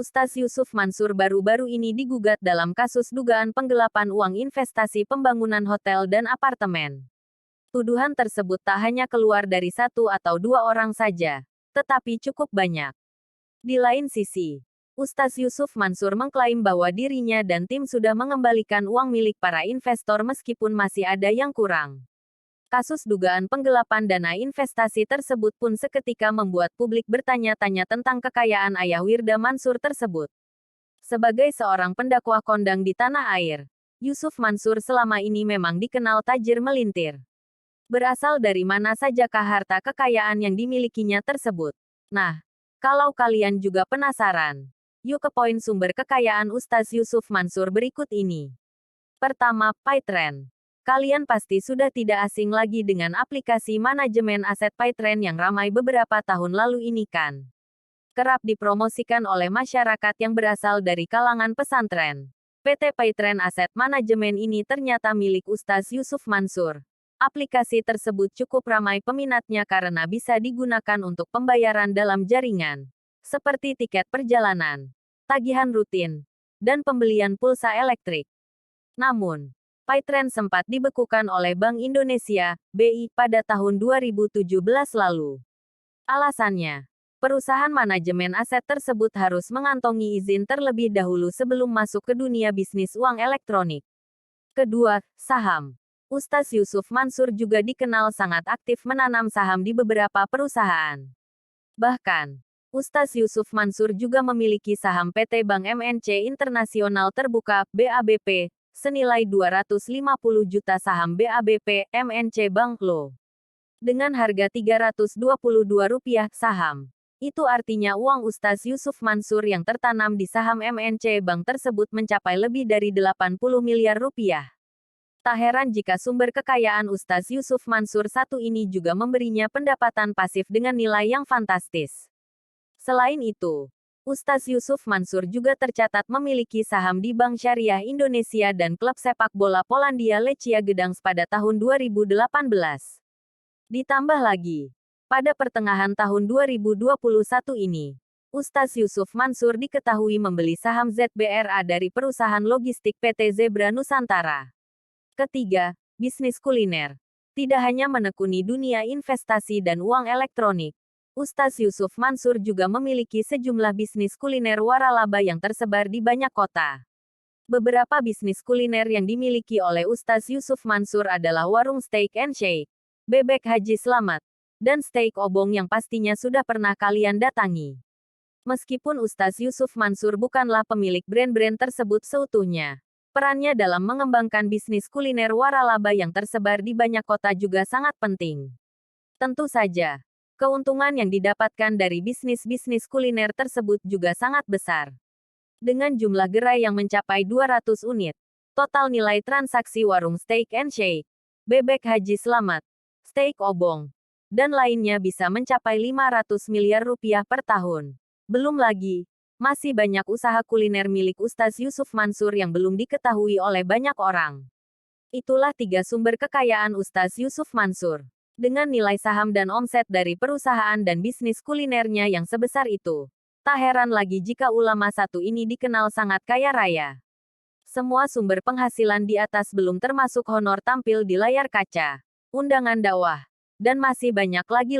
Ustaz Yusuf Mansur baru-baru ini digugat dalam kasus dugaan penggelapan uang investasi pembangunan hotel dan apartemen. Tuduhan tersebut tak hanya keluar dari satu atau dua orang saja, tetapi cukup banyak. Di lain sisi, Ustaz Yusuf Mansur mengklaim bahwa dirinya dan tim sudah mengembalikan uang milik para investor meskipun masih ada yang kurang. Kasus dugaan penggelapan dana investasi tersebut pun seketika membuat publik bertanya-tanya tentang kekayaan ayah Wirda Mansur tersebut. Sebagai seorang pendakwah kondang di tanah air, Yusuf Mansur selama ini memang dikenal tajir melintir. Berasal dari mana sajakah harta kekayaan yang dimilikinya tersebut? Nah, kalau kalian juga penasaran, yuk ke poin sumber kekayaan Ustaz Yusuf Mansur berikut ini. Pertama, PayTrend. Kalian pasti sudah tidak asing lagi dengan aplikasi manajemen aset PayTrend yang ramai beberapa tahun lalu ini kan? Kerap dipromosikan oleh masyarakat yang berasal dari kalangan pesantren. PT PayTrend Asset Management ini ternyata milik Ustaz Yusuf Mansur. Aplikasi tersebut cukup ramai peminatnya karena bisa digunakan untuk pembayaran dalam jaringan, seperti tiket perjalanan, tagihan rutin, dan pembelian pulsa elektrik. Namun, PayTrend sempat dibekukan oleh Bank Indonesia, BI, pada tahun 2017 lalu. Alasannya, perusahaan manajemen aset tersebut harus mengantongi izin terlebih dahulu sebelum masuk ke dunia bisnis uang elektronik. Kedua, saham. Ustaz Yusuf Mansur juga dikenal sangat aktif menanam saham di beberapa perusahaan. Bahkan, Ustaz Yusuf Mansur juga memiliki saham PT Bank MNC Internasional Terbuka, BABP, senilai 250 juta saham BABP, MNC Bank Lo. Dengan harga Rp322 saham. Itu artinya uang Ustaz Yusuf Mansur yang tertanam di saham MNC Bank tersebut mencapai lebih dari 80 miliar rupiah. Tak heran jika sumber kekayaan Ustaz Yusuf Mansur satu ini juga memberinya pendapatan pasif dengan nilai yang fantastis. Selain itu, Ustaz Yusuf Mansur juga tercatat memiliki saham di Bank Syariah Indonesia dan klub sepak bola Polandia Lechia Gdansk pada tahun 2018. Ditambah lagi, pada pertengahan tahun 2021 ini, Ustaz Yusuf Mansur diketahui membeli saham ZBRA dari perusahaan logistik PT Zebra Nusantara. Ketiga, bisnis kuliner. Tidak hanya menekuni dunia investasi dan uang elektronik, Ustaz Yusuf Mansur juga memiliki sejumlah bisnis kuliner waralaba yang tersebar di banyak kota. Beberapa bisnis kuliner yang dimiliki oleh Ustaz Yusuf Mansur adalah warung Steak and Shake, Bebek Haji Slamet, dan Steak Obong yang pastinya sudah pernah kalian datangi. Meskipun Ustaz Yusuf Mansur bukanlah pemilik brand-brand tersebut seutuhnya, perannya dalam mengembangkan bisnis kuliner waralaba yang tersebar di banyak kota juga sangat penting. Tentu saja, keuntungan yang didapatkan dari bisnis-bisnis kuliner tersebut juga sangat besar. Dengan jumlah gerai yang mencapai 200 unit, total nilai transaksi warung Steak and Shake, Bebek Haji Slamet, Steak Obong, dan lainnya bisa mencapai 500 miliar rupiah per tahun. Belum lagi, masih banyak usaha kuliner milik Ustaz Yusuf Mansur yang belum diketahui oleh banyak orang. Itulah 3 sumber kekayaan Ustaz Yusuf Mansur. Dengan nilai saham dan omset dari perusahaan dan bisnis kulinernya yang sebesar itu, tak heran lagi jika ulama satu ini dikenal sangat kaya raya. Semua sumber penghasilan di atas belum termasuk honor tampil di layar kaca, undangan dakwah, dan masih banyak lagi loh.